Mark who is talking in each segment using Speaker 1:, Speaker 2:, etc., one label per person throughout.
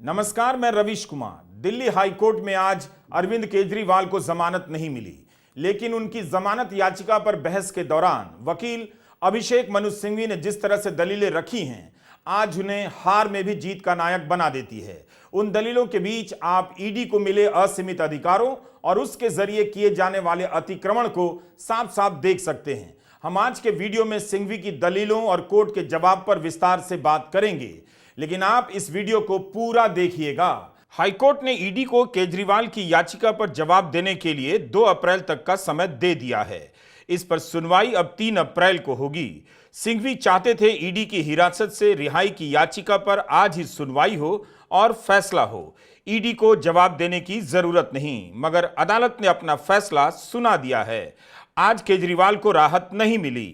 Speaker 1: नमस्कार, मैं रवीश कुमार। दिल्ली हाईकोर्ट में आज अरविंद केजरीवाल को जमानत नहीं मिली, लेकिन उनकी जमानत याचिका पर बहस के दौरान वकील अभिषेक मनु सिंघवी ने जिस तरह से दलीलें रखी हैं, आज उन्हें हार में भी जीत का नायक बना देती है। उन दलीलों के बीच आप ईडी को मिले असीमित अधिकारों और उसके जरिए किए जाने वाले अतिक्रमण को साफ साफ देख सकते हैं। हम आज के वीडियो में सिंघवी की दलीलों और कोर्ट के जवाब पर विस्तार से बात करेंगे, लेकिन आप इस वीडियो को पूरा देखिएगा। हाईकोर्ट ने ईडी को केजरीवाल की याचिका पर जवाब देने के लिए 2 अप्रैल तक का समय दे दिया है। इस पर सुनवाई अब 3 अप्रैल को होगी। सिंघवी चाहते थे ईडी की हिरासत से रिहाई की याचिका पर आज ही सुनवाई हो और फैसला हो। ईडी को जवाब देने की जरूरत नहीं, मगर अदालत ने अपना फैसला सुना दिया है। आज केजरीवाल को राहत नहीं मिली।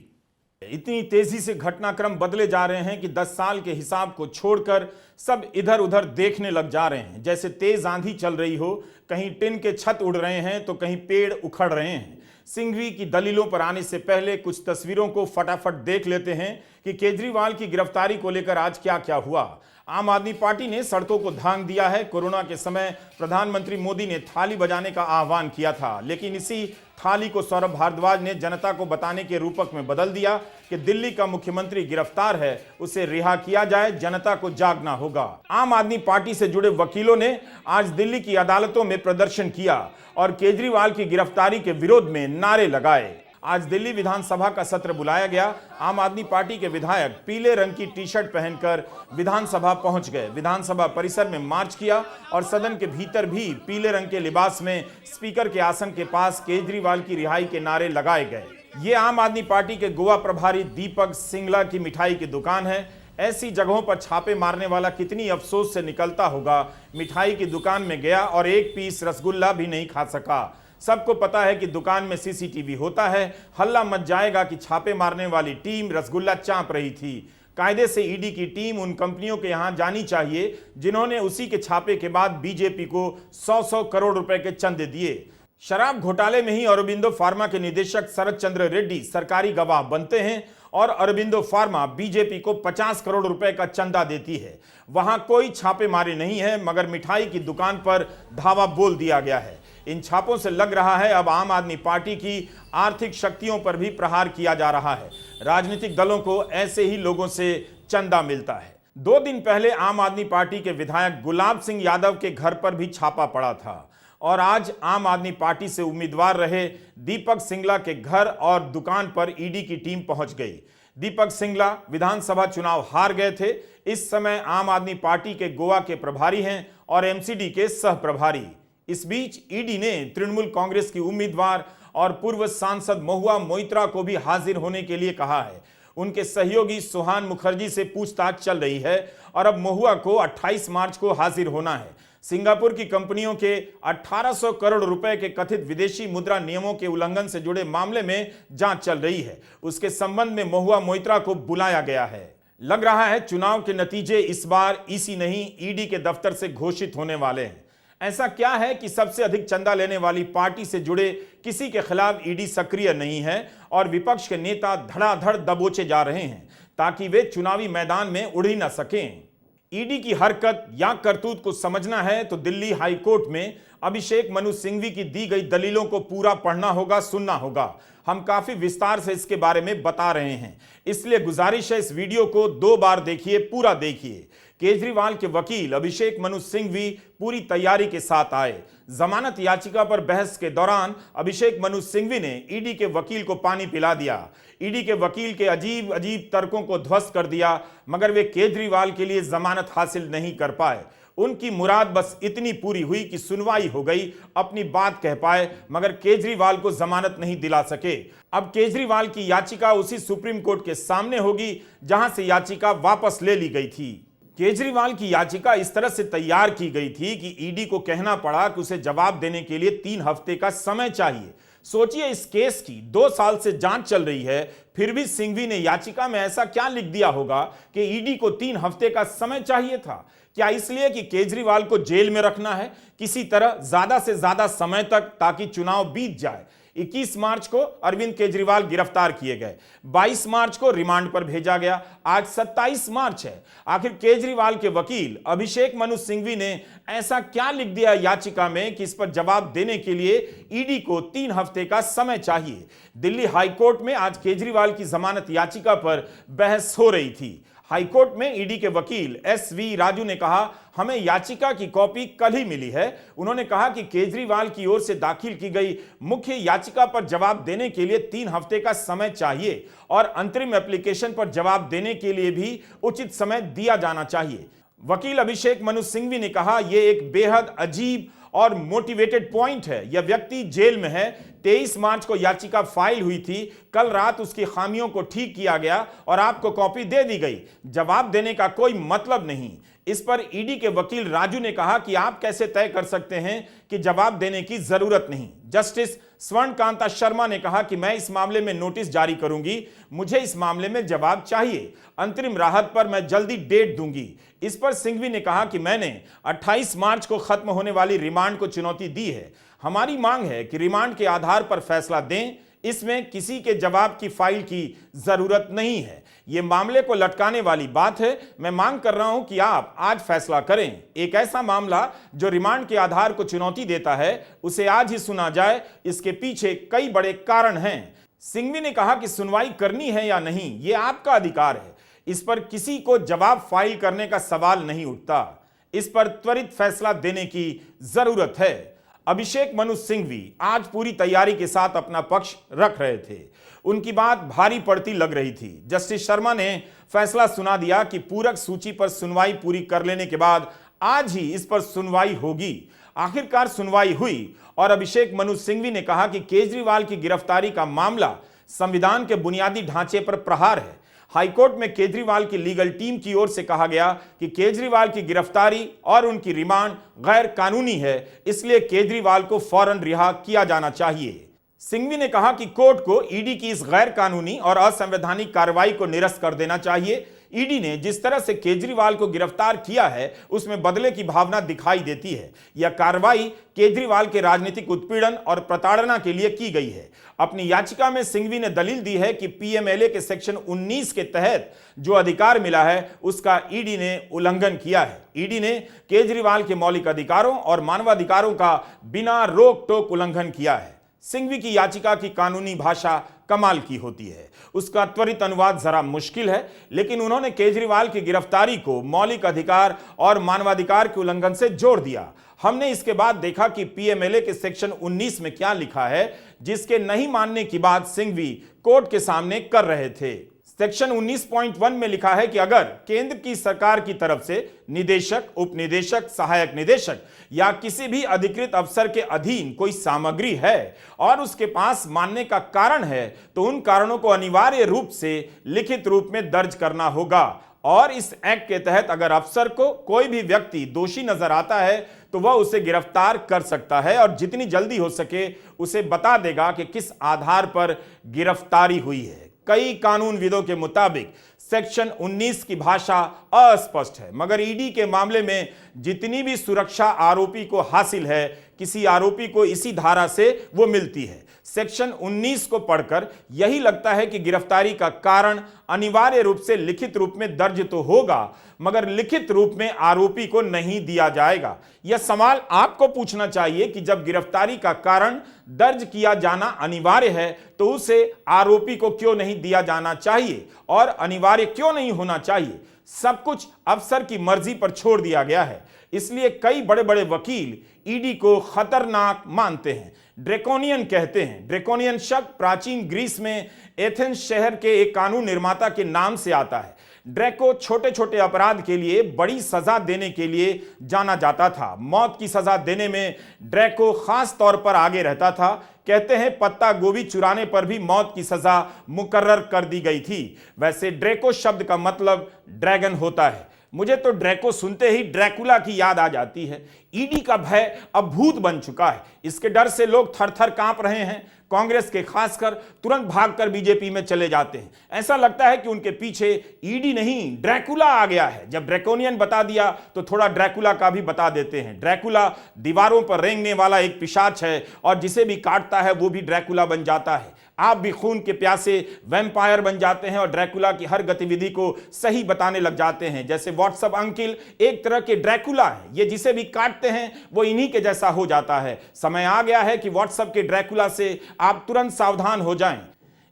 Speaker 1: इतनी तेजी से घटनाक्रम बदले जा रहे हैं कि 10 साल के हिसाब को छोड़कर सब इधर उधर देखने लग जा रहे हैं। जैसे तेज आंधी चल रही हो, कहीं टिन के छत उड़ रहे हैं तो कहीं पेड़ उखड़ रहे हैं। सिंघवी की दलीलों पर आने से पहले कुछ तस्वीरों को फटाफट देख लेते हैं कि केजरीवाल की गिरफ्तारी को लेकर आज क्या क्या हुआ। आम आदमी पार्टी ने सड़कों को धांग दिया है। कोरोना के समय प्रधानमंत्री मोदी ने थाली बजाने का आह्वान किया था, लेकिन इसी थाली को सौरभ भारद्वाज ने जनता को बताने के रूपक में बदल दिया कि दिल्ली का मुख्यमंत्री गिरफ्तार है, उसे रिहा किया जाए, जनता को जागना होगा। आम आदमी पार्टी से जुड़े वकीलों ने आज दिल्ली की अदालतों में प्रदर्शन किया और केजरीवाल की गिरफ्तारी के विरोध में नारे लगाए। आज दिल्ली विधानसभा का सत्र बुलाया गया। आम आदमी पार्टी के विधायक पीले रंग की टी-शर्ट पहनकर विधानसभा पहुंच गए। विधानसभा परिसर में मार्च किया और सदन के भीतर भी पीले रंग के लिबास में स्पीकर के आसन के पास केजरीवाल की रिहाई के नारे लगाए गए। ये आम आदमी पार्टी के गोवा प्रभारी दीपक सिंगला की मिठाई की दुकान है। ऐसी जगहों पर छापे मारने वाला कितनी अफसोस से निकलता होगा। मिठाई की दुकान में गया और एक पीस रसगुल्ला भी नहीं खा सका। सबको पता है कि दुकान में सीसीटीवी होता है। हल्ला मच जाएगा कि छापे मारने वाली टीम रसगुल्ला चाप रही थी। कायदे से ईडी की टीम उन कंपनियों के यहां जानी चाहिए जिन्होंने उसी के छापे के बाद बीजेपी को 100 करोड़ रुपए के चंदे दिए। शराब घोटाले में ही अरबिंदो फार्मा के निदेशक शरद चंद्र रेड्डी सरकारी गवाह बनते हैं और अरबिंदो फार्मा बीजेपी को 50 करोड़ रुपए का चंदा देती है। वहां कोई छापेमारी नहीं है, मगर मिठाई की दुकान पर धावा बोल दिया गया है। इन छापों से लग रहा है अब आम आदमी पार्टी की आर्थिक शक्तियों पर भी प्रहार किया जा रहा है। राजनीतिक दलों को ऐसे ही लोगों से चंदा मिलता है। 2 दिन पहले आम आदमी पार्टी के विधायक गुलाब सिंह यादव के घर पर भी छापा पड़ा था और आज आम आदमी पार्टी से उम्मीदवार रहे दीपक सिंगला के घर और दुकान पर ईडी की टीम पहुंच गई। दीपक सिंगला विधानसभा चुनाव हार गए थे। इस समय आम आदमी पार्टी के गोवा के प्रभारी हैं और एमसीडी के सह प्रभारी। इस बीच ईडी ने तृणमूल कांग्रेस की उम्मीदवार और पूर्व सांसद महुआ मोइत्रा को भी हाजिर होने के लिए कहा है। उनके सहयोगी सुहान मुखर्जी से पूछताछ चल रही है और अब महुआ को 28 मार्च को हाजिर होना है। सिंगापुर की कंपनियों के 1800 करोड़ रुपए के कथित विदेशी मुद्रा नियमों के उल्लंघन से जुड़े मामले में जांच चल रही है। उसके संबंध में महुआ मोइत्रा को बुलाया गया है। लग रहा है चुनाव के नतीजे इस बार ईसी नहीं, ईडी के दफ्तर से घोषित होने वाले हैं। ऐसा क्या है कि सबसे अधिक चंदा लेने वाली पार्टी से जुड़े किसी के खिलाफ ईडी सक्रिय नहीं है और विपक्ष के नेता धड़ाधड़ दबोचे जा रहे हैं ताकि वे चुनावी मैदान में उड़ ही न सकें। ईडी की हरकत या करतूत को समझना है तो दिल्ली हाई कोर्ट में अभिषेक मनु सिंघवी की दी गई दलीलों को पूरा पढ़ना होगा, सुनना होगा। हम काफी विस्तार से इसके बारे में बता रहे हैं, इसलिए गुजारिश है इस वीडियो को 2 बार देखिए, पूरा देखिए। केजरीवाल के वकील अभिषेक मनु सिंघवी पूरी तैयारी के साथ आए। जमानत याचिका पर बहस के दौरान अभिषेक मनु सिंघवी ने ईडी के वकील को पानी पिला दिया। ईडी के वकील के अजीब अजीब तर्कों को ध्वस्त कर दिया, मगर वे केजरीवाल के लिए जमानत हासिल नहीं कर पाए। उनकी मुराद बस इतनी पूरी हुई कि सुनवाई हो गई, अपनी बात कह पाए, मगर केजरीवाल को जमानत नहीं दिला सके। अब केजरीवाल की याचिका उसी सुप्रीम कोर्ट के सामने होगी जहां से याचिका वापस ले ली गई थी। केजरीवाल की याचिका इस तरह से तैयार की गई थी कि ईडी को कहना पड़ा कि उसे जवाब देने के लिए 3 हफ्ते का समय चाहिए। सोचिए, इस केस की 2 साल से जांच चल रही है, फिर भी सिंघवी ने याचिका में ऐसा क्या लिख दिया होगा कि ईडी को 3 हफ्ते का समय चाहिए था? क्या इसलिए कि केजरीवाल को जेल में रखना है किसी तरह ज्यादा से ज्यादा समय तक, ताकि चुनाव बीत जाए? 21 मार्च को अरविंद केजरीवाल गिरफ्तार किए गए, 22 मार्च को रिमांड पर भेजा गया, आज 27 मार्च है। आखिर केजरीवाल के वकील अभिषेक मनु सिंघवी ने ऐसा क्या लिख दिया याचिका में कि इस पर जवाब देने के लिए ईडी को 3 हफ्ते का समय चाहिए। दिल्ली हाईकोर्ट में आज केजरीवाल की जमानत याचिका पर बहस हो रही थी। हाईकोर्ट में ईडी के वकील SV राजू ने कहा, हमें याचिका की कॉपी कल ही मिली है। उन्होंने कहा कि केजरीवाल की ओर से दाखिल की गई मुख्य याचिका पर जवाब देने के लिए 3 हफ्ते का समय चाहिए और अंतरिम एप्लीकेशन पर जवाब देने के लिए भी उचित समय दिया जाना चाहिए। वकील अभिषेक मनु सिंघवी ने कहा, यह एक बेहद अजीब और मोटिवेटेड पॉइंट है। यह व्यक्ति जेल में है। 23 मार्च को याचिका फाइल हुई थी, कल रात उसकी खामियों को ठीक किया गया और आपको कॉपी दे दी गई। जवाब देने का कोई मतलब नहीं। इस पर ईडी के वकील राजू ने कहा कि आप कैसे तय कर सकते हैं कि जवाब देने की जरूरत नहीं। जस्टिस स्वर्णकांता शर्मा ने कहा कि मैं इस मामले में नोटिस जारी करूंगी, मुझे इस मामले में जवाब चाहिए। अंतरिम राहत पर मैं जल्दी डेट दूंगी। इस पर सिंघवी ने कहा कि मैंने 28 मार्च को खत्म होने वाली रिमांड को चुनौती दी है। हमारी मांग है कि रिमांड के आधार पर फैसला दें। इसमें किसी के जवाब की फाइल की जरूरत नहीं है। यह मामले को लटकाने वाली बात है। मैं मांग कर रहा हूं कि आप आज फैसला करें। एक ऐसा मामला जो रिमांड के आधार को चुनौती देता है, उसे आज ही सुना जाए। इसके पीछे कई बड़े कारण हैं। सिंघवी ने कहा कि सुनवाई करनी है या नहीं, यह आपका अधिकार है। इस पर किसी को जवाब फाइल करने का सवाल नहीं उठता। इस पर त्वरित फैसला देने की जरूरत है। अभिषेक मनु सिंघवी आज पूरी तैयारी के साथ अपना पक्ष रख रहे थे। उनकी बात भारी पड़ती लग रही थी। जस्टिस शर्मा ने फैसला सुना दिया कि पूरक सूची पर सुनवाई पूरी कर लेने के बाद आज ही इस पर सुनवाई होगी। आखिरकार सुनवाई हुई और अभिषेक मनु सिंघवी ने कहा कि केजरीवाल की गिरफ्तारी का मामला संविधान के बुनियादी ढांचे पर प्रहार है। हाईकोर्ट में केजरीवाल की लीगल टीम की ओर से कहा गया कि केजरीवाल की गिरफ्तारी और उनकी रिमांड गैर कानूनी है, इसलिए केजरीवाल को फौरन रिहा किया जाना चाहिए। सिंघवी ने कहा कि कोर्ट को ईडी की इस गैर कानूनी और असंवैधानिक कार्रवाई को निरस्त कर देना चाहिए। ईडी ने जिस तरह से केजरीवाल को गिरफ्तार किया है, उसमें बदले की भावना दिखाई देती है। यह कार्रवाई केजरीवाल के राजनीतिक उत्पीड़न और प्रताड़ना के लिए की गई है। अपनी याचिका में सिंघवी ने दलील दी है कि पीएमएलए के सेक्शन 19 के तहत जो अधिकार मिला है, उसका ईडी ने उल्लंघन किया है। ईडी ने केजरीवाल के मौलिक अधिकारों और मानवाधिकारों का बिना रोक टोक उल्लंघन किया है। सिंघवी की याचिका की कानूनी भाषा कमाल की होती है। उसका त्वरित अनुवाद जरा मुश्किल है, लेकिन उन्होंने केजरीवाल की गिरफ्तारी को मौलिक अधिकार और मानवाधिकार के उल्लंघन से जोड़ दिया। हमने इसके बाद देखा कि पीएमएलए के सेक्शन 19 में क्या लिखा है, जिसके नहीं मानने की बात सिंघवी कोर्ट के सामने कर रहे थे। सेक्शन 19.1 में लिखा है कि अगर केंद्र की सरकार की तरफ से निदेशक, उपनिदेशक, सहायक निदेशक या किसी भी अधिकृत अफसर के अधीन कोई सामग्री है और उसके पास मानने का कारण है, तो उन कारणों को अनिवार्य रूप से लिखित रूप में दर्ज करना होगा। और इस एक्ट के तहत अगर अफसर को कोई भी व्यक्ति दोषी नजर आता है, तो वह उसे गिरफ्तार कर सकता है और जितनी जल्दी हो सके उसे बता देगा कि किस आधार पर गिरफ्तारी हुई है। कई कानूनविदों के मुताबिक सेक्शन 19 की भाषा अस्पष्ट है, मगर ईडी के मामले में जितनी भी सुरक्षा आरोपी को हासिल है, किसी आरोपी को इसी धारा से वो मिलती है। सेक्शन 19 को पढ़कर यही लगता है कि गिरफ्तारी का कारण अनिवार्य रूप से लिखित रूप में दर्ज तो होगा, मगर लिखित रूप में आरोपी को नहीं दिया जाएगा। यह सवाल आपको पूछना चाहिए कि जब गिरफ्तारी का कारण दर्ज किया जाना अनिवार्य है, तो उसे आरोपी को क्यों नहीं दिया जाना चाहिए और अनिवार्य क्यों नहीं होना चाहिए? सब कुछ अफसर की मर्जी पर छोड़ दिया गया है। इसलिए कई बड़े बड़े वकील ईडी को खतरनाक मानते हैं, ड्रैकोनियन कहते हैं। ड्रैकोनियन शब्द प्राचीन ग्रीस में एथेंस शहर के एक कानून निर्माता के नाम से आता है। ड्रैको छोटे छोटे अपराध के लिए बड़ी सजा देने के लिए जाना जाता था। मौत की सजा देने में ड्रैको खास तौर पर आगे रहता था। कहते हैं पत्ता गोभी चुराने पर भी मौत की सजा मुकर्रर कर दी गई थी। वैसे ड्रैको शब्द का मतलब ड्रैगन होता है। मुझे तो ड्रैको सुनते ही ड्रैकुला की याद आ जाती है। ईडी का भय अब भूत बन चुका है। इसके डर से लोग थर थर कांप रहे हैं। कांग्रेस के खासकर तुरंत भागकर बीजेपी में चले जाते हैं। ऐसा लगता है कि उनके पीछे ईडी नहीं ड्रैकुला आ गया है। जब ड्रैकोनियन बता दिया तो थोड़ा ड्रैकुला का भी बता देते हैं। ड्रैकुला दीवारों पर रेंगने वाला एक पिशाच है और जिसे भी काटता है वो भी ड्रैकुला बन जाता है। आप भी खून के प्यासे वैम्पायर बन जाते हैं और ड्रैकुला की हर गतिविधि को सही बताने लग जाते हैं। जैसे व्हाट्सएप अंकिल एक तरह के ड्रैकुला है, ये जिसे भी काटते हैं वो इन्हीं के जैसा हो जाता है। समय आ गया है कि व्हाट्सएप के ड्रैकुला से आप तुरंत सावधान हो जाएं।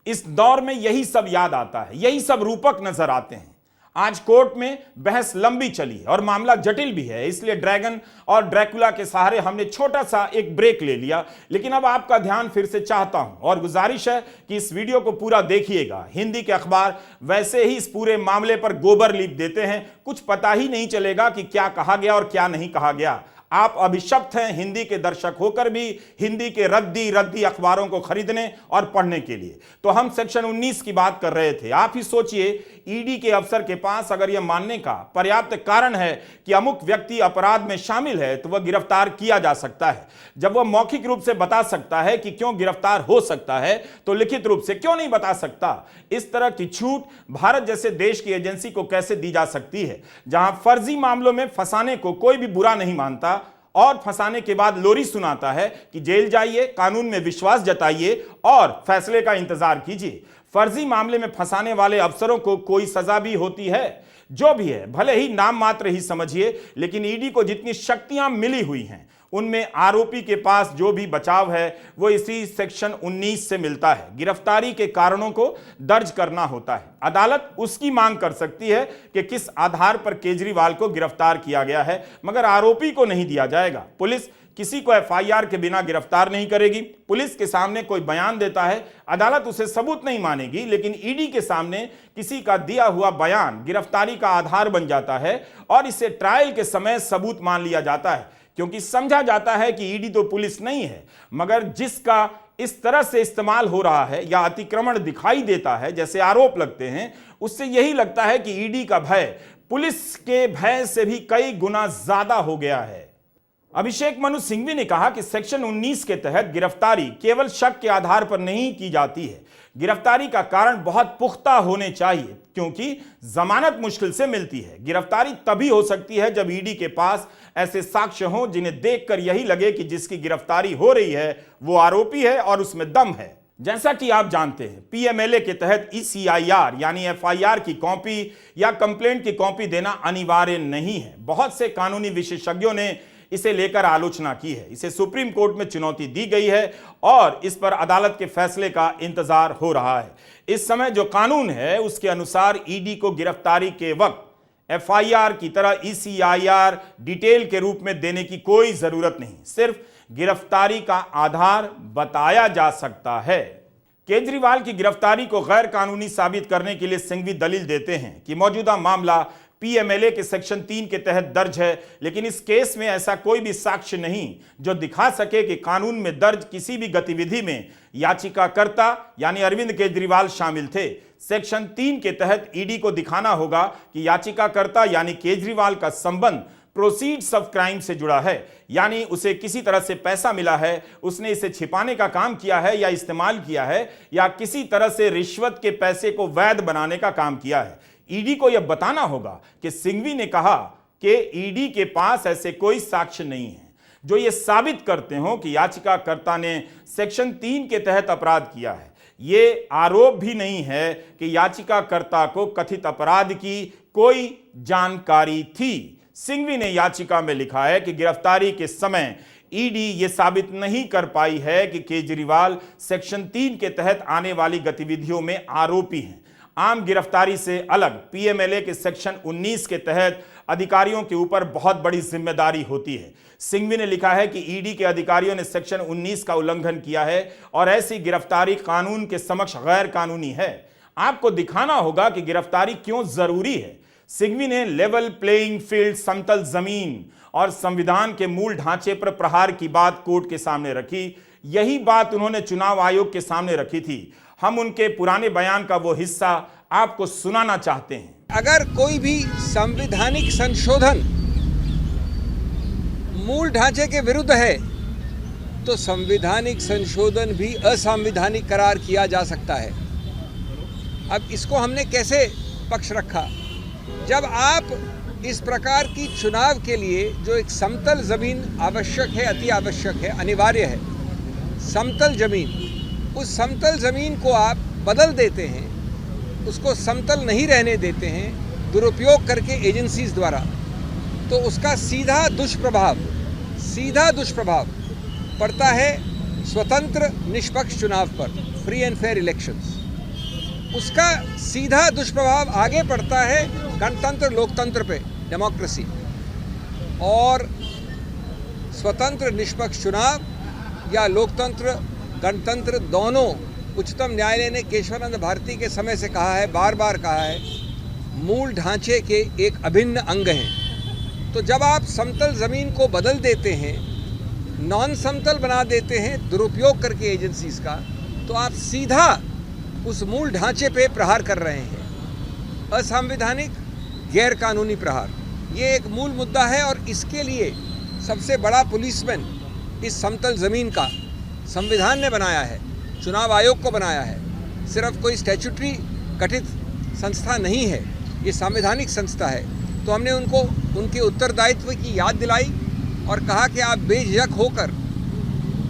Speaker 1: इस दौर में यही सब याद आता है, यही सब रूपक नजर आते हैं। आज कोर्ट में बहस लंबी चली और मामला जटिल भी है, इसलिए ड्रैगन और ड्रैकुला के सहारे हमने छोटा सा एक ब्रेक ले लिया। लेकिन अब आपका ध्यान फिर से चाहता हूं और गुजारिश है कि इस वीडियो को पूरा देखिएगा। हिंदी के अखबार वैसे ही इस पूरे मामले पर गोबर लीप देते हैं, कुछ पता ही नहीं चलेगा कि क्या कहा गया और क्या नहीं कहा गया। आप अभिशप्त हैं हिंदी के दर्शक होकर भी हिंदी के रद्दी अखबारों को खरीदने और पढ़ने के लिए। तो हम सेक्शन 19 की बात कर रहे थे। आप ही सोचिए, ईडी के अफसर के पास अगर यह मानने का पर्याप्त कारण है कि अमुक व्यक्ति अपराध में शामिल है तो वह गिरफ्तार किया जा सकता है। जब वह मौखिक रूप से बता सकता है कि क्यों गिरफ्तार हो सकता है तो लिखित रूप से क्यों नहीं बता सकता? इस तरह की छूट भारत जैसे देश की एजेंसी को कैसे दी जा सकती है, जहां फर्जी मामलों में फंसाने को कोई भी बुरा नहीं मानता और फंसाने के बाद लोरी सुनाता है कि जेल जाइए, कानून में विश्वास जताइए और फैसले का इंतजार कीजिए। फर्जी मामले में फंसाने वाले अफसरों को कोई सजा भी होती है। जो भी है, भले ही नाम मात्र ही समझिए, लेकिन ईडी को जितनी शक्तियां मिली हुई हैं उनमें आरोपी के पास जो भी बचाव है वो इसी सेक्शन 19 से मिलता है। गिरफ्तारी के कारणों को दर्ज करना होता है। अदालत उसकी मांग कर सकती है कि किस आधार पर केजरीवाल को गिरफ्तार किया गया है, मगर आरोपी को नहीं दिया जाएगा। पुलिस किसी को एफआईआर के बिना गिरफ्तार नहीं करेगी। पुलिस के सामने कोई बयान देता है, अदालत उसे सबूत नहीं मानेगी, लेकिन ईडी के सामने किसी का दिया हुआ बयान गिरफ्तारी का आधार बन जाता है और इसे ट्रायल के समय सबूत मान लिया जाता है, क्योंकि समझा जाता है कि ईडी तो पुलिस नहीं है, मगर जिसका इस तरह से इस्तेमाल हो रहा है या अतिक्रमण दिखाई देता है, जैसे आरोप लगते हैं, उससे यही लगता है कि ईडी का भय पुलिस के भय से भी कई गुना ज्यादा हो गया है। अभिषेक मनु सिंघवी ने कहा कि सेक्शन 19 के तहत गिरफ्तारी केवल शक के आधार पर नहीं की जाती है। गिरफ्तारी का कारण बहुत पुख्ता होने चाहिए, क्योंकि जमानत मुश्किल से मिलती है। गिरफ्तारी तभी हो सकती है जब ईडी के पास ऐसे साक्ष्य हों जिन्हें देखकर यही लगे कि जिसकी गिरफ्तारी हो रही है वो आरोपी है और उसमें दम है। जैसा कि आप जानते हैं, पीएमएलए के तहत ईसीआईआर यानी एफआईआर की कॉपी या कंप्लेंट की कॉपी देना अनिवार्य नहीं है। बहुत से कानूनी विशेषज्ञों ने इसे लेकर आलोचना की है। इसे सुप्रीम कोर्ट में चुनौती दी गई है और इस पर अदालत के फैसले का इंतजार हो रहा है। इस समय जो कानून है उसके अनुसार ईडी को गिरफ्तारी के वक्त एफआईआर की तरह ईसीआईआर डिटेल के रूप में देने की कोई जरूरत नहीं, सिर्फ गिरफ्तारी का आधार बताया जा सकता है। केजरीवाल की गिरफ्तारी को गैर कानूनी साबित करने के लिए सिंघवी दलील देते हैं कि मौजूदा मामला पीएमएलए के सेक्शन 3 के तहत दर्ज है, लेकिन इस केस में ऐसा कोई भी साक्ष्य नहीं जो दिखा सके कि कानून में दर्ज किसी भी गतिविधि में याचिकाकर्ता यानी अरविंद केजरीवाल शामिल थे। सेक्शन 3 के तहत ईडी को दिखाना होगा कि याचिकाकर्ता यानी केजरीवाल का संबंध प्रोसीड्स ऑफ क्राइम से जुड़ा है, यानी उसे किसी तरह से पैसा मिला है, उसने इसे छिपाने का काम किया है या इस्तेमाल किया है, या किसी तरह से रिश्वत के पैसे को वैध बनाने का काम किया है। ईडी को यह बताना होगा कि सिंघवी ने कहा कि ईडी के पास ऐसे कोई साक्ष्य नहीं है जो यह साबित करते हो कि याचिकाकर्ता ने सेक्शन 3 के तहत अपराध किया है। यह आरोप भी नहीं है कि याचिकाकर्ता को कथित अपराध की कोई जानकारी थी। सिंघवी ने याचिका में लिखा है कि गिरफ्तारी के समय ईडी ये साबित नहीं कर पाई है कि केजरीवाल सेक्शन 3 के तहत आने वाली गतिविधियों में आरोपी हैं। आम गिरफ्तारी से अलग पीएमएलए के सेक्शन 19 के तहत अधिकारियों के ऊपर बहुत बड़ी जिम्मेदारी होती है। सिंघवी ने लिखा है कि ईडी के अधिकारियों ने सेक्शन 19 का उल्लंघन किया है और ऐसी गिरफ्तारी कानून के समक्ष गैर कानूनी है। आपको दिखाना होगा कि गिरफ्तारी क्यों जरूरी है। सिंघवी ने लेवल प्लेइंग फील्ड, समतल जमीन और संविधान के मूल ढांचे पर प्रहार की बात कोर्ट के सामने रखी। यही बात उन्होंने चुनाव आयोग के सामने रखी थी। हम उनके पुराने बयान का वो हिस्सा आपको सुनाना चाहते हैं।
Speaker 2: अगर कोई भी संवैधानिक संशोधन मूल ढांचे के विरुद्ध है तो संवैधानिक संशोधन भी असंवैधानिक करार किया जा सकता है। अब इसको हमने कैसे पक्ष रखा? जब आप इस प्रकार की चुनाव के लिए जो एक समतल ज़मीन आवश्यक है, अति आवश्यक है, अनिवार्य है, समतल ज़मीन, उस समतल ज़मीन को आप बदल देते हैं, उसको समतल नहीं रहने देते हैं दुरुपयोग करके एजेंसीज द्वारा, तो उसका सीधा दुष्प्रभाव पड़ता है स्वतंत्र निष्पक्ष चुनाव पर, फ्री एंड फेयर इलेक्शंस। उसका सीधा दुष्प्रभाव आगे पड़ता है गणतंत्र लोकतंत्र पे, डेमोक्रेसी। और स्वतंत्र निष्पक्ष चुनाव या लोकतंत्र गणतंत्र दोनों उच्चतम न्यायालय ने केशवानंद भारती के समय से कहा है, बार बार कहा है, मूल ढांचे के एक अभिन्न अंग हैं। तो जब आप समतल ज़मीन को बदल देते हैं, नॉन समतल बना देते हैं दुरुपयोग करके एजेंसीज का, तो आप सीधा उस मूल ढांचे पे प्रहार कर रहे हैं, असंवैधानिक गैर कानूनी प्रहार। ये एक मूल मुद्दा है और इसके लिए सबसे बड़ा पुलिसमैन इस समतल ज़मीन का संविधान ने बनाया है, चुनाव आयोग को बनाया है। सिर्फ कोई स्टैट्यूटरी गठित संस्था नहीं है, ये संवैधानिक संस्था है। तो हमने उनको उनके उत्तरदायित्व की याद दिलाई और कहा कि आप बेझिझक होकर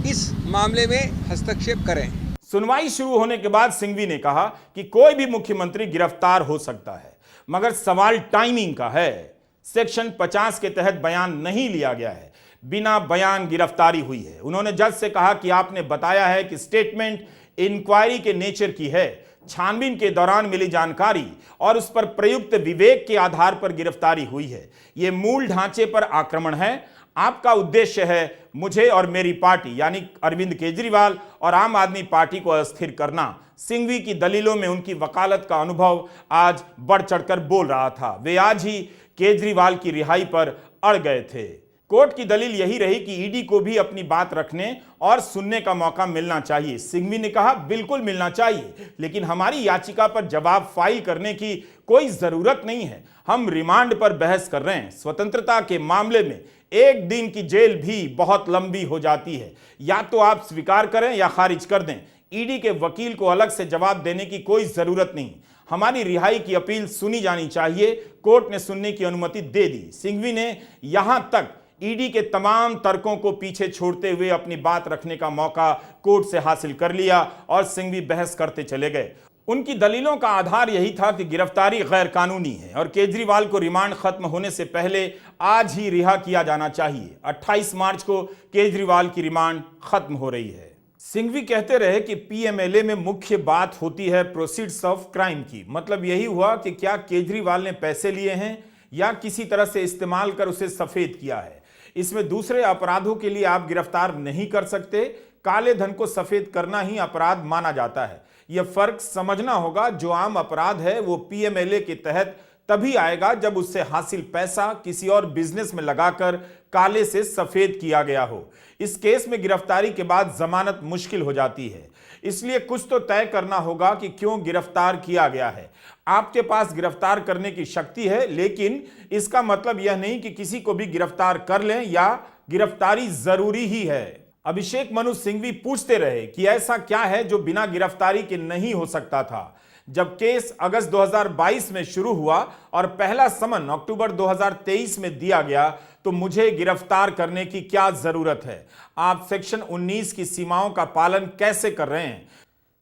Speaker 2: इस मामले में हस्तक्षेप करें।
Speaker 1: सुनवाई शुरू होने के बाद सिंघवी ने कहा कि कोई भी मुख्यमंत्री गिरफ्तार हो सकता है, मगर सवाल टाइमिंग का है। सेक्शन 50 के तहत बयान नहीं लिया गया है, बिना बयान गिरफ्तारी हुई है। उन्होंने जज से कहा कि आपने बताया है कि स्टेटमेंट इंक्वायरी के नेचर की है, छानबीन के दौरान मिली जानकारी और उस पर प्रयुक्त विवेक के आधार पर गिरफ्तारी हुई है। यह मूल ढांचे पर आक्रमण है। आपका उद्देश्य है मुझे और मेरी पार्टी यानी अरविंद केजरीवाल और आम आदमी पार्टी को अस्थिर करना। सिंघवी की दलीलों में उनकी वकालत का अनुभव आज बढ़ चढ़कर बोल रहा था। वे आज ही केजरीवाल की रिहाई पर अड़ गए थे। कोर्ट की दलील यही रही कि ईडी को भी अपनी बात रखने और सुनने का मौका मिलना चाहिए। सिंघवी ने कहा बिल्कुल मिलना चाहिए, लेकिन हमारी याचिका पर जवाब फाइल करने की कोई जरूरत नहीं है। हम रिमांड पर बहस कर रहे हैं। स्वतंत्रता के मामले में एक दिन की जेल भी बहुत लंबी हो जाती है। या तो आप स्वीकार करें या खारिज कर दें। ईडी के वकील को अलग से जवाब देने की कोई जरूरत नहीं। हमारी रिहाई की अपील सुनी जानी चाहिए। कोर्ट ने सुनने की अनुमति दे दी। सिंघवी ने यहां तक ईडी के तमाम तर्कों को पीछे छोड़ते हुए अपनी बात रखने का मौका कोर्ट से हासिल कर लिया और सिंघवी बहस करते चले गए। उनकी दलीलों का आधार यही था कि गिरफ्तारी गैर कानूनी है और केजरीवाल को रिमांड खत्म होने से पहले आज ही रिहा किया जाना चाहिए। 28 मार्च को केजरीवाल की रिमांड खत्म हो रही है। सिंघवी कहते रहे कि पीएमएलए में मुख्य बात होती है प्रोसीड्स ऑफ क्राइम की। मतलब यही हुआ कि क्या केजरीवाल ने पैसे लिए हैं या किसी तरह से इस्तेमाल कर उसे सफेद किया है। इसमें दूसरे अपराधों के लिए आप गिरफ्तार नहीं कर सकते। काले धन को सफेद करना ही अपराध माना जाता है। यह फर्क समझना होगा। जो आम अपराध है वो पीएमएलए के तहत तभी आएगा जब उससे हासिल पैसा किसी और बिजनेस में लगाकर काले से सफेद किया गया हो। इस केस में गिरफ्तारी के बाद जमानत मुश्किल हो जाती है। इसलिए कुछ तो तय करना होगा कि क्यों गिरफ्तार किया गया है। आपके पास गिरफ्तार करने की शक्ति है, लेकिन इसका मतलब यह नहीं कि किसी को भी गिरफ्तार कर लें या गिरफ्तारी जरूरी ही है। अभिषेक मनु सिंघवी पूछते रहे कि ऐसा क्या है जो बिना गिरफ्तारी के नहीं हो सकता था। जब केस अगस्त 2022 में शुरू हुआ और पहला समन अक्टूबर 2023 में दिया गया, तो मुझे गिरफ्तार करने की क्या जरूरत है? आप सेक्शन 19 की सीमाओं का पालन कैसे कर रहे हैं?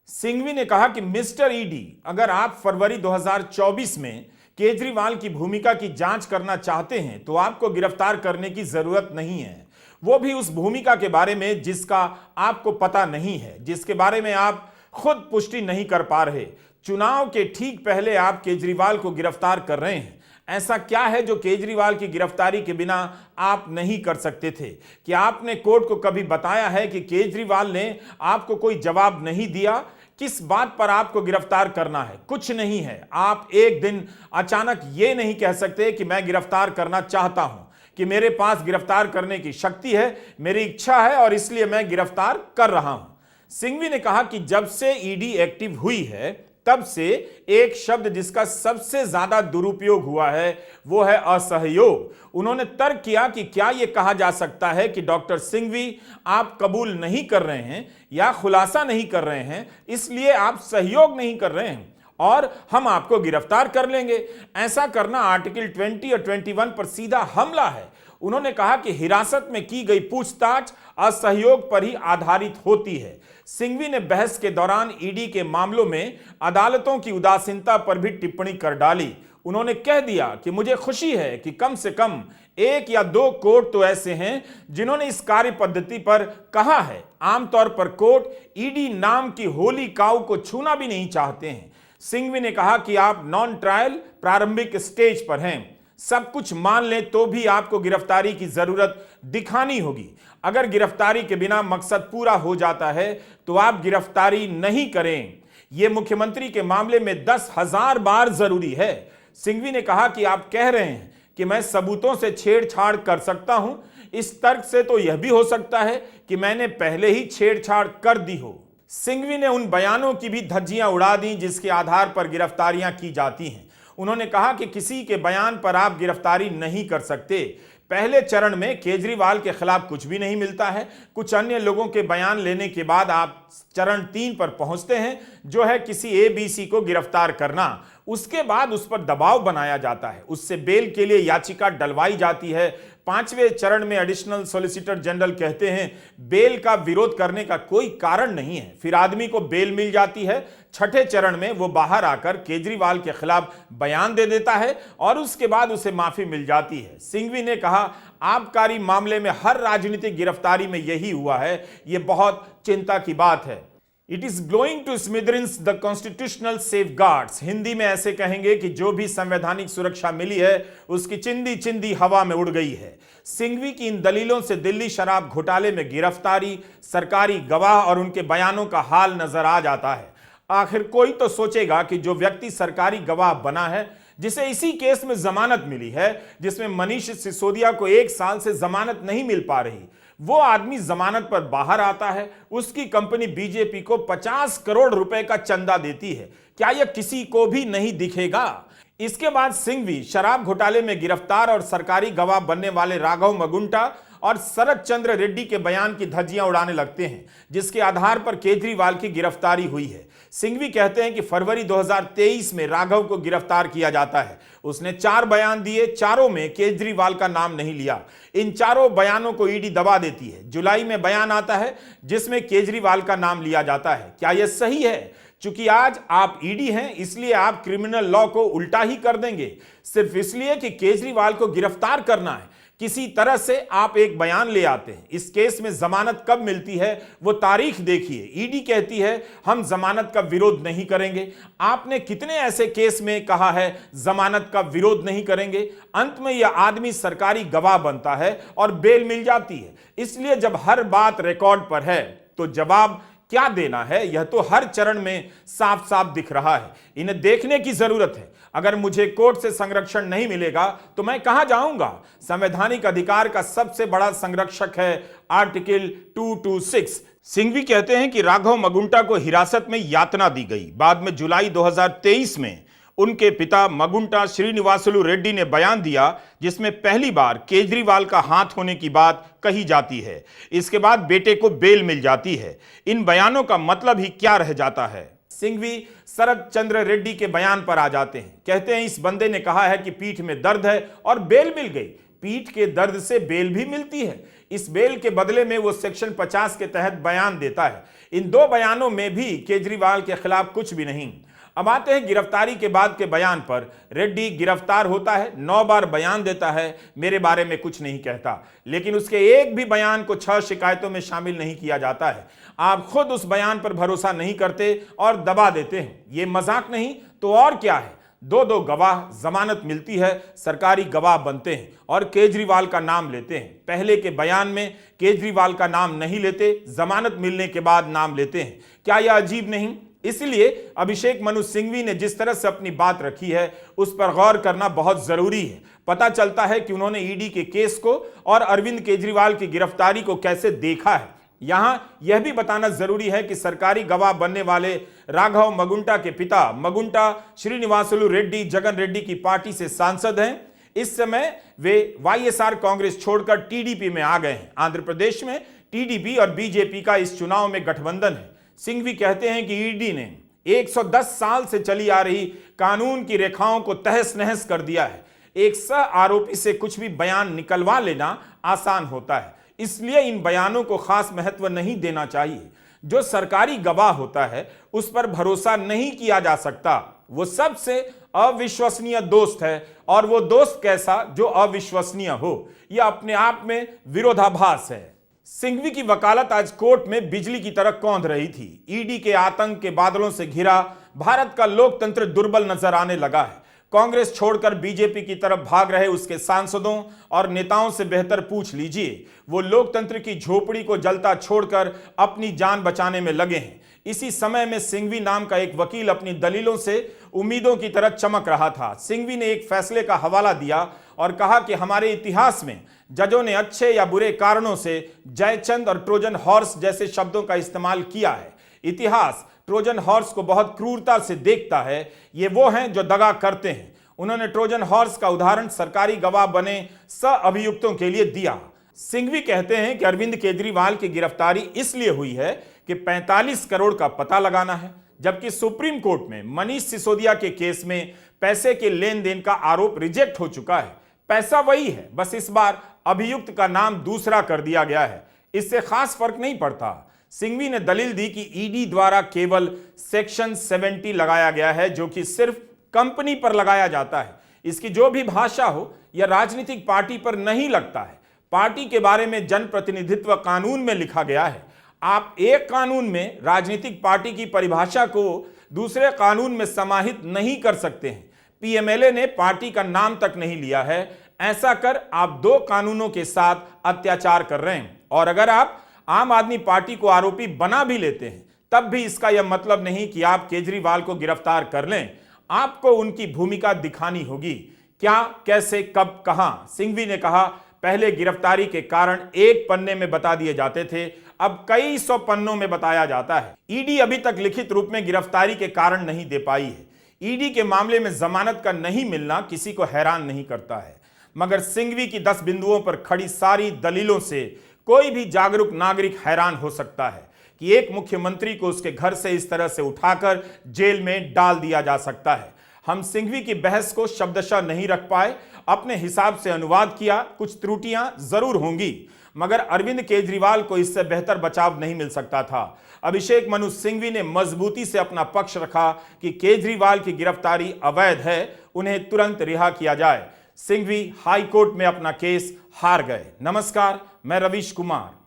Speaker 1: सिंघवी ने कहा कि मिस्टर ईडी, अगर आप फरवरी 2024 में केजरीवाल की भूमिका की जांच करना चाहते हैं तो आपको गिरफ्तार करने की जरूरत नहीं है। वो भी उस भूमिका के बारे में जिसका आपको पता नहीं है, जिसके बारे में आप खुद पुष्टि नहीं कर पा रहे। चुनाव के ठीक पहले आप केजरीवाल को गिरफ्तार कर रहे हैं। ऐसा क्या है जो केजरीवाल की गिरफ्तारी के बिना आप नहीं कर सकते थे? क्या आपने कोर्ट को कभी बताया है कि केजरीवाल ने आपको कोई जवाब नहीं दिया? किस बात पर आपको गिरफ्तार करना है? कुछ नहीं है। आप एक दिन अचानक ये नहीं कह सकते कि मैं गिरफ्तार करना चाहता हूं, कि मेरे पास गिरफ्तार करने की शक्ति है, मेरी इच्छा है और इसलिए मैं गिरफ्तार कर रहा हूं। सिंघवी ने कहा कि जब से ईडी एक्टिव हुई है तब से एक शब्द जिसका सबसे ज्यादा दुरुपयोग हुआ है वो है असहयोग। उन्होंने तर्क किया कि क्या यह कहा जा सकता है कि डॉक्टर सिंघवी आप कबूल नहीं कर रहे हैं या खुलासा नहीं कर रहे हैं, इसलिए आप सहयोग नहीं कर रहे हैं और हम आपको गिरफ्तार कर लेंगे। ऐसा करना आर्टिकल 20 और 21 पर सीधा हमला है। उन्होंने कहा कि हिरासत में की गई पूछताछ असहयोग पर ही आधारित होती है। सिंघवी ने बहस के दौरान ईडी के मामलों में अदालतों की उदासीनता पर भी टिप्पणी कर डाली। उन्होंने कह दिया कि मुझे खुशी है कि कम से कम 1 या 2 कोर्ट तो ऐसे हैं जिन्होंने इस कार्य पद्धति पर कहा है। आमतौर पर कोर्ट ईडी नाम की होली काऊ को छूना भी नहीं चाहते हैं। सिंघवी ने कहा कि आप नॉन ट्रायल प्रारंभिक स्टेज पर हैं, सब कुछ मान लें तो भी आपको गिरफ्तारी की जरूरत दिखानी होगी। अगर गिरफ्तारी के बिना मकसद पूरा हो जाता है तो आप गिरफ्तारी नहीं करें। यह मुख्यमंत्री के मामले में 10,000 बार जरूरी है। सिंघवी ने कहा कि आप कह रहे हैं कि मैं सबूतों से छेड़छाड़ कर सकता हूं, इस तर्क से तो यह भी हो सकता है कि मैंने पहले ही छेड़छाड़ कर दी हो। सिंघवी ने उन बयानों की भी धज्जियां उड़ा दी जिसके आधार पर गिरफ्तारियां की जाती हैं। उन्होंने कहा कि किसी के बयान पर आप गिरफ्तारी नहीं कर सकते। पहले चरण में केजरीवाल के खिलाफ कुछ भी नहीं मिलता है, कुछ अन्य लोगों के बयान लेने के बाद आप चरण 3 पर पहुंचते हैं, जो है किसी एबीसी को गिरफ्तार करना। उसके बाद उस पर दबाव बनाया जाता है, उससे बेल के लिए याचिका डलवाई जाती है। 5वें चरण में एडिशनल सॉलिसिटर जनरल कहते हैं बेल का विरोध करने का कोई कारण नहीं है, फिर आदमी को बेल मिल जाती है। 6ठे चरण में वो बाहर आकर केजरीवाल के खिलाफ बयान दे देता है और उसके बाद उसे माफी मिल जाती है। सिंघवी ने कहा आबकारी मामले में हर राजनीतिक गिरफ्तारी में यही हुआ है, ये बहुत चिंता की बात है। It is blowing to smithereens the constitutional safeguards. Hindi में ऐसे कहेंगे कि जो भी संवैधानिक सुरक्षा मिली है उसकी चिंदी चिंदी हवा में उड़ गई है। सिंघवी की इन दलीलों से दिल्ली शराब घोटाले में गिरफ्तारी, सरकारी गवाह और उनके बयानों का हाल नजर आ जाता है। आखिर कोई तो सोचेगा कि जो व्यक्ति सरकारी गवाह बना है, जिसे इसी केस में जमानत मिली है, जिसमें मनीष सिसोदिया को 1 साल से जमानत नहीं मिल पा रही, वो आदमी जमानत पर बाहर आता है, उसकी कंपनी बीजेपी को 50 करोड़ रुपए का चंदा देती है। क्या यह किसी को भी नहीं दिखेगा? इसके बाद सिंघवी शराब घोटाले में गिरफ्तार और सरकारी गवाह बनने वाले राघव मगुंटा और शरद चंद्र रेड्डी के बयान की धज्जियां उड़ाने लगते हैं, जिसके आधार पर केजरीवाल की गिरफ्तारी हुई है। सिंघवी कहते हैं कि फरवरी 2023 में राघव को गिरफ्तार किया जाता है। उसने 4 बयान दिए, चारों में केजरीवाल का नाम नहीं लिया। इन चारों बयानों को ईडी दबा देती है। जुलाई में बयान आता है जिसमें केजरीवाल का नाम लिया जाता है। क्या यह सही है? चूंकि आज आप ईडी हैं, इसलिए आप क्रिमिनल लॉ को उल्टा ही कर देंगे, सिर्फ इसलिए कि केजरीवाल को गिरफ्तार करना है। किसी तरह से आप एक बयान ले आते हैं। इस केस में जमानत कब मिलती है वो तारीख देखिए। ईडी कहती है हम जमानत का विरोध नहीं करेंगे। आपने कितने ऐसे केस में कहा है जमानत का विरोध नहीं करेंगे? अंत में यह आदमी सरकारी गवाह बनता है और बेल मिल जाती है। इसलिए जब हर बात रिकॉर्ड पर है तो जवाब क्या देना है, यह तो हर चरण में साफ साफ दिख रहा है। इन्हें देखने की जरूरत है। अगर मुझे कोर्ट से संरक्षण नहीं मिलेगा तो मैं कहां जाऊंगा? संवैधानिक अधिकार का सबसे बड़ा संरक्षक है आर्टिकल 226। सिंघवी कहते हैं कि राघव मगुंटा को हिरासत में यातना दी गई। बाद में जुलाई 2023 में उनके पिता मगुंटा श्रीनिवासलू रेड्डी ने बयान दिया जिसमें पहली बार केजरीवाल का हाथ होने की बात कही जाती है। इसके बाद बेटे को बेल मिल जाती है। इन बयानों का मतलब ही क्या रह जाता है? सिंघवी शरद चंद्र रेड्डी के बयान पर आ जाते हैं। कहते हैं इस बंदे ने कहा है कि पीठ में दर्द है और बेल मिल गई। पीठ के दर्द से बेल भी मिलती है। इस बेल के बदले में वो सेक्शन 50 के तहत बयान देता है। इन 2 बयानों में भी केजरीवाल के खिलाफ कुछ भी नहीं। अब आते हैं गिरफ्तारी के बाद के बयान पर। रेड्डी गिरफ्तार होता है, 9 बार बयान देता है, मेरे बारे में कुछ नहीं कहता, लेकिन उसके एक भी बयान को 6 शिकायतों में शामिल नहीं किया जाता है। आप खुद उस बयान पर भरोसा नहीं करते और दबा देते हैं। ये मजाक नहीं तो और क्या है? 2-2 गवाह, जमानत मिलती है, सरकारी गवाह बनते हैं और केजरीवाल का नाम लेते हैं। पहले के बयान में केजरीवाल का नाम नहीं लेते, जमानत मिलने के बाद नाम लेते हैं। क्या यह अजीब नहीं? इसलिए अभिषेक मनु सिंघवी ने जिस तरह से अपनी बात रखी है उस पर गौर करना बहुत जरूरी है। पता चलता है कि उन्होंने ईडी के केस को और अरविंद केजरीवाल की गिरफ्तारी को कैसे देखा है। यहां यह भी बताना जरूरी है कि सरकारी गवाह बनने वाले राघव मगुंटा के पिता मगुंटा श्रीनिवासुलु रेड्डी जगन रेड्डी की पार्टी से सांसद हैं। इस समय वे वाईएसआर कांग्रेस छोड़कर टीडीपी में आ गए हैं। आंध्र प्रदेश में टीडीपी और बीजेपी का इस चुनाव में गठबंधन है। सिंघवी कहते हैं कि ईडी ने 110 साल से चली आ रही कानून की रेखाओं को तहस नहस कर दिया है। एक सह आरोपी से कुछ भी बयान निकलवा लेना आसान होता है, इसलिए इन बयानों को खास महत्व नहीं देना चाहिए। जो सरकारी गवाह होता है उस पर भरोसा नहीं किया जा सकता। वो सबसे अविश्वसनीय दोस्त है, और वो दोस्त कैसा जो अविश्वसनीय हो, यह अपने आप में विरोधाभास है। सिंघवी की वकालत आज कोर्ट में बिजली की तरह कौंध रही थी। ईडी के आतंक के बादलों से घिरा भारत का लोकतंत्र दुर्बल नजर आने लगा है। कांग्रेस छोड़कर बीजेपी की तरफ भाग रहे उसके सांसदों और नेताओं से बेहतर पूछ लीजिए, वो लोकतंत्र की झोपड़ी को जलता छोड़कर अपनी जान बचाने में लगे हैं। इसी समय में सिंघवी नाम का एक वकील अपनी दलीलों से उम्मीदों की तरह चमक रहा था। सिंघवी ने एक फैसले का हवाला दिया और कहा कि हमारे इतिहास में जजों ने अच्छे या बुरे कारणों से जयचंद और ट्रोजन हॉर्स जैसे शब्दों का इस्तेमाल किया है। इतिहास ट्रोजन हॉर्स को बहुत क्रूरता से देखता है। ये वो हैं जो दगा करते हैं। उन्होंने ट्रोजन हॉर्स का उदाहरण सरकारी गवाह बने सह अभियुक्तों के लिए दिया। सिंघवी कहते हैं कि अरविंद केजरीवाल की गिरफ्तारी इसलिए हुई है कि 45 करोड़ का पता लगाना है, जबकि सुप्रीम कोर्ट में मनीष सिसोदिया के केस में पैसे के लेन देन का आरोप रिजेक्ट हो चुका है। पैसा वही है, बस इस बार अभियुक्त का नाम दूसरा कर दिया गया है। इससे खास फर्क नहीं पड़ता। सिंघवी ने दलील दी कि ईडी द्वारा केवल सेक्शन 70 लगाया गया है, जो कि सिर्फ कंपनी पर लगाया जाता है। इसकी जो भी भाषा हो यह राजनीतिक पार्टी पर नहीं लगता है। पार्टी के बारे में जनप्रतिनिधित्व कानून में लिखा गया है। आप एक कानून में राजनीतिक पार्टी की परिभाषा को दूसरे कानून में समाहित नहीं कर सकते हैं। पीएमएलए ने पार्टी का नाम तक नहीं लिया है। ऐसा कर आप दो कानूनों के साथ अत्याचार कर रहे हैं। और अगर आप आम आदमी पार्टी को आरोपी बना भी लेते हैं, तब भी इसका यह मतलब नहीं कि आप केजरीवाल को गिरफ्तार कर लें। आपको उनकी भूमिका दिखानी होगी। क्या, कैसे, कब, कहां। सिंघवी ने कहा, पहले गिरफ्तारी के कारण एक पन्ने में बता दिए जाते थे, अब कई सौ पन्नों में बताया जाता है। ईडी अभी तक लिखित रूप में गिरफ्तारी के कारण नहीं दे पाई है। ईडी के मामले में जमानत का नहीं मिलना किसी को हैरान नहीं करता है, मगर सिंघवी की 10 बिंदुओं पर खड़ी सारी दलीलों से कोई भी जागरूक नागरिक हैरान हो सकता है कि एक मुख्यमंत्री को उसके घर से इस तरह से उठाकर जेल में डाल दिया जा सकता है। हम सिंघवी की बहस को शब्दशः नहीं रख पाए, अपने हिसाब से अनुवाद किया। कुछ त्रुटियां जरूर होंगी, मगर अरविंद केजरीवाल को इससे बेहतर बचाव नहीं मिल सकता था। अभिषेक मनु सिंघवी ने मजबूती से अपना पक्ष रखा कि केजरीवाल की गिरफ्तारी अवैध है, उन्हें तुरंत रिहा किया जाए। सिंघवी हाई कोर्ट में अपना केस हार गए। नमस्कार, मैं रवीश कुमार।